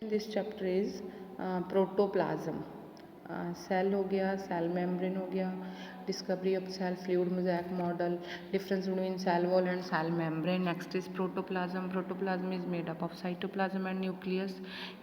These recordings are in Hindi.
This chapter is protoplasm. Cell हो गया, सेल मेम्ब्रेन हो गया, discovery of cell fluid mosaic model, difference between cell wall and cell membrane. Next is protoplasm. Protoplasm is made up of cytoplasm and nucleus.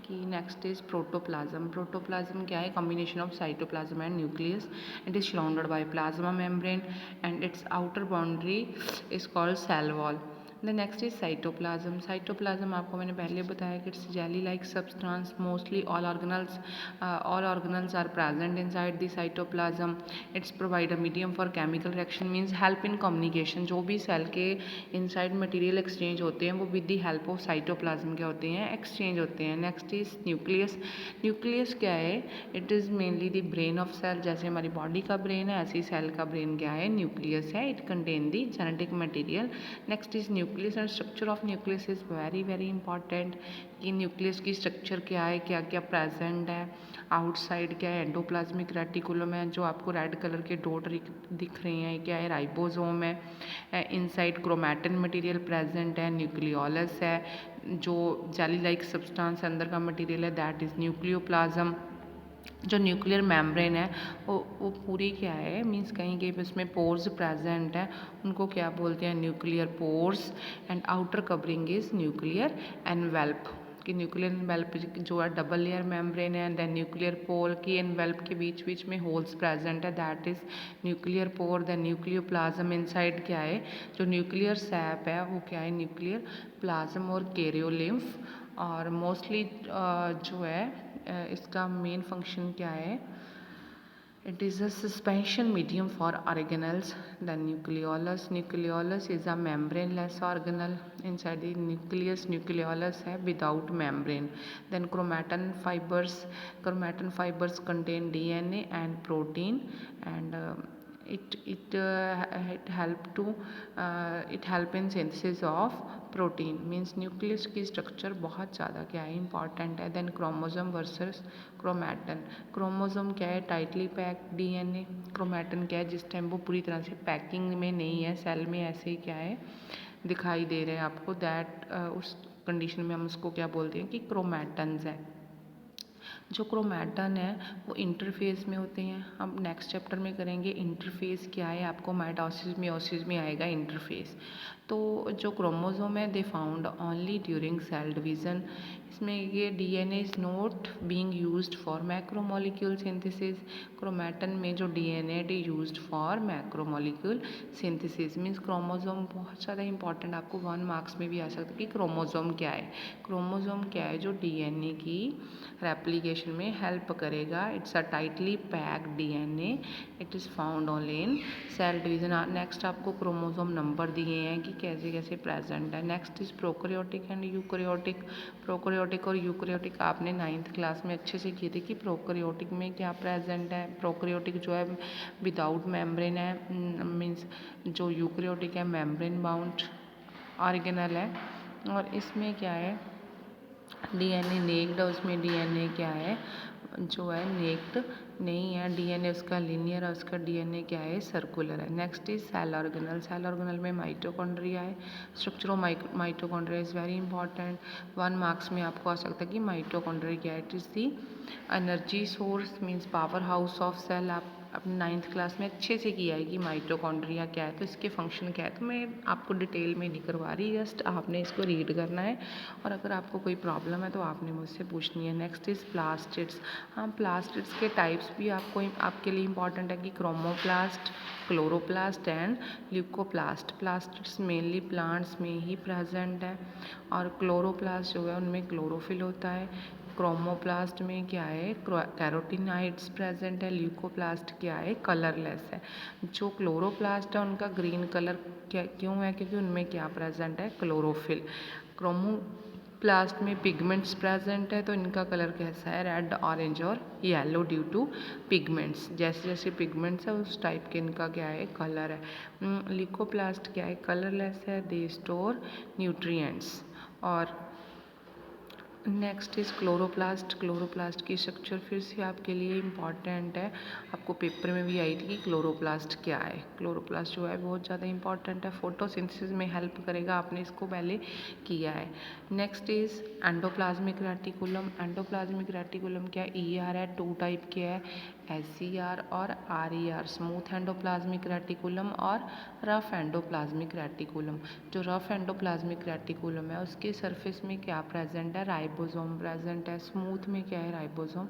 की नेक्स्ट इज प्रोटोप्लाज्म। प्रोटोप्लाज्म क्या है? Combination of cytoplasm and nucleus. It is surrounded by plasma membrane and its outer boundary is called cell wall. The next is cytoplasm. Cytoplasm आपको मैंने पहले बताया कि it's jelly like substance, mostly all organelles are present inside the cytoplasm. It's provide a medium for chemical reaction, means help in communication. जो भी सेल के इनसाइड मटेरियल एक्सचेंज होते हैं वो with the help of cytoplasm क्या होते हैं? एक्सचेंज होते हैं। Next is nucleus. न्यूक्लियस क्या है? It is mainly the brain of cell. जैसे हमारी बॉडी का ब्रेन है, ऐसे ही सेल का ब्रेन क्या है? न्यूक्लियस है। It contain the genetic material. Next is nucleus and structure of nucleus is very very important. कि न्यूक्लियस की स्ट्रक्चर क्या है, क्या क्या प्रेजेंट है। आउटसाइड क्या है? एंडोप्लाज्मिक रेटिकुलम है, जो आपको रेड कलर के डॉट दिख रहे हैं, क्या है? राइबोसोम है। इनसाइड क्रोमैटिन मटेरियल प्रेजेंट है। न्यूक्लियोलस है, जो जेली लाइक सब्सटेंस अंदर का मटेरियल है, दैट इज न्यूक्लियोप्लाज्म। जो न्यूक्लियर मेम्ब्रेन है वो पूरी क्या है? मीन्स कहीं कहीं पे उसमें पोर्स प्रेजेंट है, उनको क्या बोलते हैं? Nuclear pores. And outer covering is nuclear envelope. कि न्यूक्लियर एनवेल्प जो है डबल लेयर मेम्ब्रेन है। देन न्यूक्लियर पोर की एनवेल्प के बीच में होल्स प्रेजेंट है, that is nuclear pore. Then nucleoplasm inside क्या है? जो न्यूक्लियर सैप है वो क्या है? न्यूक्लियर प्लाज्म और कैरियोलिम्फ। और मोस्टली जो है इसका मेन फंक्शन क्या है? It is a suspension medium for organelles. The nucleolus. Nucleolus is a membraneless organelle. Inside the nucleus, nucleolus है without membrane. Then chromatin fibers. Chromatin fibers contain DNA and protein, and it help in synthesis of protein. Means nucleus की स्ट्रक्चर बहुत ज़्यादा क्या है? इंपॉर्टेंट है। Then chromosome versus chromatin. Chromosome क्या है? Tightly packed DNA. क्रोमैटिन क्या है? जिस टाइम वो पूरी तरह से पैकिंग में नहीं है, सेल में ऐसे ही क्या है? दिखाई दे रहे हैं आपको, दैट उस कंडीशन में हम उसको क्या बोलते हैं? कि क्रोमैटन्स है। जो क्रोमैटन है वो इंटरफेस में होते हैं। हम नेक्स्ट चैप्टर में करेंगे इंटरफेस क्या है, आपको माइटोसिस मियोसिस में आएगा इंटरफेस। तो जो क्रोमोसोम है they found only during cell division. इसमें ये DNA is not being used for macromolecule synthesis. Chromatin में जो DNA it is used for macromolecule synthesis. Means chromosome बहुत ज़्यादा इंपॉर्टेंट, आपको 1 मार्क्स में भी आ सकता है कि क्रोमोसोम क्या है। क्रोमोसोम क्या है? जो डीएनए की रेप्लिकेशन में हेल्प करेगा। It's a tightly packed DNA. It is found only in cell division. Next आपको क्रोमोसोम नंबर दिए हैं कि कैसे कैसे प्रेजेंट है। Next is prokaryotic and eukaryotic. Prokaryotic और यूकैरियोटिक आपने 9th क्लास में अच्छे से किए थे कि प्रोकैरियोटिक में क्या प्रेजेंट है। प्रोकैरियोटिक जो है विदाउट मेम्ब्रेन है, मीन्स जो यूकैरियोटिक है मेम्ब्रेन बाउंड ऑर्गेनल है। और इसमें क्या है? डीएनए नेक्ड है, उसमें डीएनए क्या है? जो है नेक्ड नहीं है डीएनए, उसका लीनियर है, उसका डीएनए क्या है? सर्कुलर है। Next is cell organelle. Cell organelle में माइटोकॉन्ड्रिया है। Structure of mitochondria is very important. 1 marks में आपको आ सकता है कि माइटोकॉन्ड्रिया क्या है? It is the energy source, means power house of cell. आप अपने 9th क्लास में अच्छे से किया है कि माइटोकॉन्ड्रिया क्या है, तो इसके फंक्शन क्या है। तो मैं आपको डिटेल में नहीं करवा रही, जस्ट आपने इसको रीड करना है। और अगर आपको कोई प्रॉब्लम है तो आपने मुझसे पूछनी है। Next is plastids. हाँ, प्लास्टिड्स के टाइप्स भी आपके लिए इंपॉर्टेंट है कि chromoplast, chloroplast and leucoplast. Plastids mainly plants में ही प्रेजेंट है, और क्लोरोप्लास्ट जो है उनमें क्लोरोफिल होता है। क्रोमोप्लास्ट में क्या है? कैरोटीनाइड्स प्रेजेंट है। ल्यूकोप्लास्ट क्या है? कलरलेस है। जो क्लोरोप्लास्ट है उनका ग्रीन कलर क्यों है? क्योंकि उनमें क्या प्रेजेंट है? क्लोरोफिल। क्रोमोप्लास्ट में पिगमेंट्स प्रेजेंट है, तो इनका कलर कैसा है? रेड, ऑरेंज और येलो ड्यू टू पिगमेंट्स। जैसे जैसे पिगमेंट्स है उस टाइप के इनका क्या है? कलर है। ल्यूकोप्लास्ट क्या है? कलरलेस है। They store nutrients. और नेक्स्ट इज़ क्लोरोप्लास्ट। क्लोरोप्लास्ट की स्ट्रक्चर फिर से आपके लिए इम्पॉर्टेंट है, आपको पेपर में भी आई थी कि क्लोरोप्लास्ट क्या है। क्लोरोप्लास्ट जो है बहुत ज़्यादा इंपॉर्टेंट है, फोटोसिंथेसिस में हेल्प करेगा, आपने इसको पहले किया है। Next is endoplasmic reticulum. Endoplasmic reticulum क्या है, ER है, 2 टाइप के है, SER और RER, स्मूथ एंडोप्लाज्मिक रेटिकुलम और रफ एंडोप्लाज्मिक रेटिकुलम। जो रफ एंडोप्लाज्मिक रेटिकुलम है उसके सरफेस में क्या प्रेजेंट है, राइबोसोम प्रेजेंट है। स्मूथ में क्या है, राइबोसोम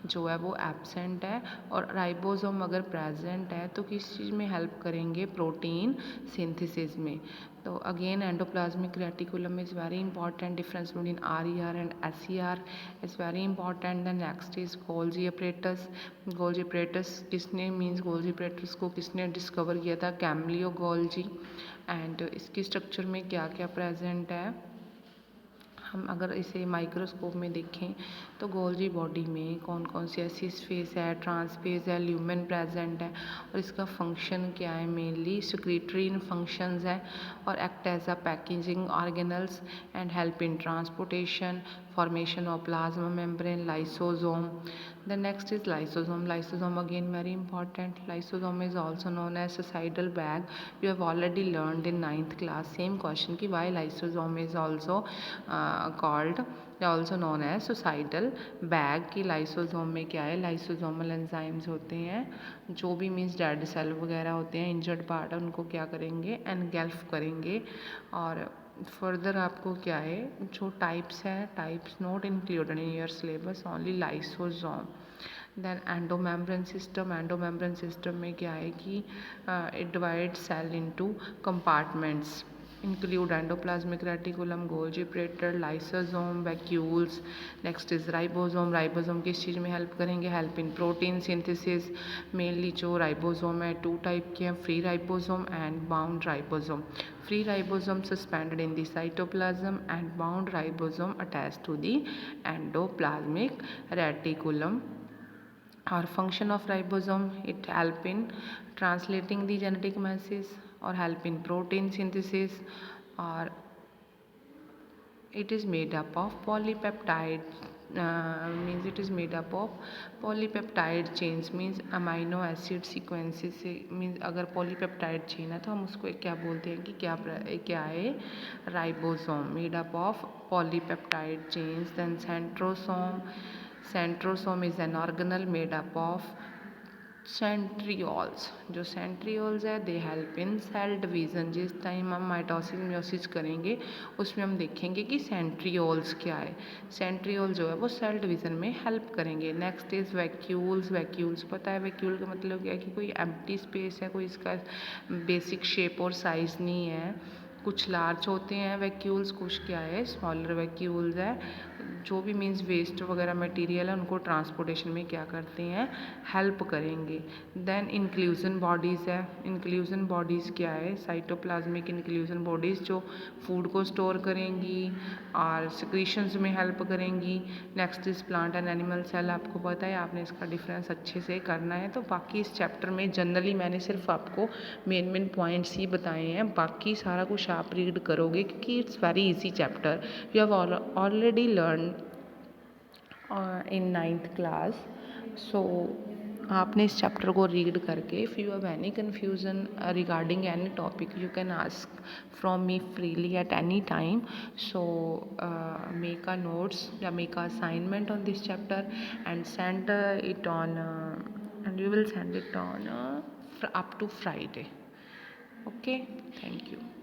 जो है वो एब्सेंट है। और राइबोसोम अगर प्रेजेंट है तो किस चीज़ में हेल्प करेंगे, प्रोटीन सिंथेसिस में। तो again endoplasmic reticulum is very important, difference between RER and SER is very important. The next is Golgi apparatus. Golgi apparatus किसने मीन्स गोल्जी अपरेटस को किसने डिस्कवर किया था, कैमलियो गोल्जी। एंड इसकी स्ट्रक्चर में क्या क्या प्रेजेंट है, हम अगर इसे माइक्रोस्कोप में देखें तो गोल्जी बॉडी में कौन कौन सी ऐसी स्पेस है, ट्रांसफेज है, ल्यूमेन प्रेजेंट है। और इसका फंक्शन क्या है, मेनली सिक्रीटरी फंक्शंस है और act as a packaging organelles and help in transportation, formation of plasma membrane, lysosome. The next is lysosome. Lysosome again very important. Lysosome is also known as suicidal bag. You have already learned in 9th class same question कि why lysosome is also called also known as suicidal bag। कि lysosome में क्या है, lysosomal enzymes होते हैं जो भी मीन्स डेड सेल वगैरह होते हैं, इंजर्ड पार्ट है, उनको क्या करेंगे, एनगल्फ करेंगे। और फर्दर आपको क्या है, जो टाइप्स है, types not included in your syllabus, only lysosome. Then endomembrane system. Endomembrane system में क्या है कि it divide cell into compartments, include endoplasmic reticulum, Golgi apparatus, lysosome, vacuoles. Next is ribosome. Ribosome किस चीज़ में हेल्प करेंगे, help in protein synthesis. Mainly जो राइबोसोम है 2 टाइप के हैं, free ribosome and bound ribosome. Free ribosome suspended in the cytoplasm and bound ribosome attached to the endoplasmic reticulum. और function of ribosome, it help in translating the genetic message और हेल्प इन प्रोटीन सिंथेसिस। और it is made up of polypeptide means it is made up of polypeptide chains means amino acid sequences से means अगर polypeptide chain है तो हम उसको क्या बोलते हैं कि क्या है, ribosome made up of polypeptide chains। then centrosome। centrosome is an organelle made up of centrioles. जो सेंट्रियोल्स है they help in cell division. जिस टाइम हम माइटोसिस म्योसिस करेंगे उसमें हम देखेंगे कि सेंट्रियोल्स क्या है, सेंट्रियोल जो है वो सेल डिवीज़न में हेल्प करेंगे। Next is vacuoles. वैक्यूल्स पता है वैक्यूल का मतलब क्या है कि कोई एम्प्टी स्पेस है, कोई इसका बेसिक शेप और साइज़ नहीं है, कुछ लार्ज होते हैं वैक्यूल्स, कुछ क्या है स्मॉलर वैक्यूल्स है। जो भी मीन्स वेस्ट वगैरह मटेरियल है उनको ट्रांसपोर्टेशन में क्या करते हैं, हेल्प करेंगे। देन इंक्लूजन बॉडीज़ है। इंक्लूजन बॉडीज़ क्या है, साइटोप्लाज्मिक इंक्लूजन बॉडीज़ जो फूड को स्टोर करेंगी और सिक्रीशंस में हेल्प करेंगी। Next is plant and animal cell. आपको पता है, आपने इसका डिफरेंस अच्छे से करना है। तो बाकी इस चैप्टर में जनरली मैंने सिर्फ आपको मेन पॉइंट्स ही बताए हैं, बाकी सारा कुछ आप रीड करोगे क्योंकि it's very easy chapter, you have already learn in 9th class. So आपने इस चैप्टर को रीड करके if you have any confusion regarding any topic you can ask from me freely at any time. So make a notes या make a assignment on this chapter and send it on and you will send it on up to Friday. Okay, thank you.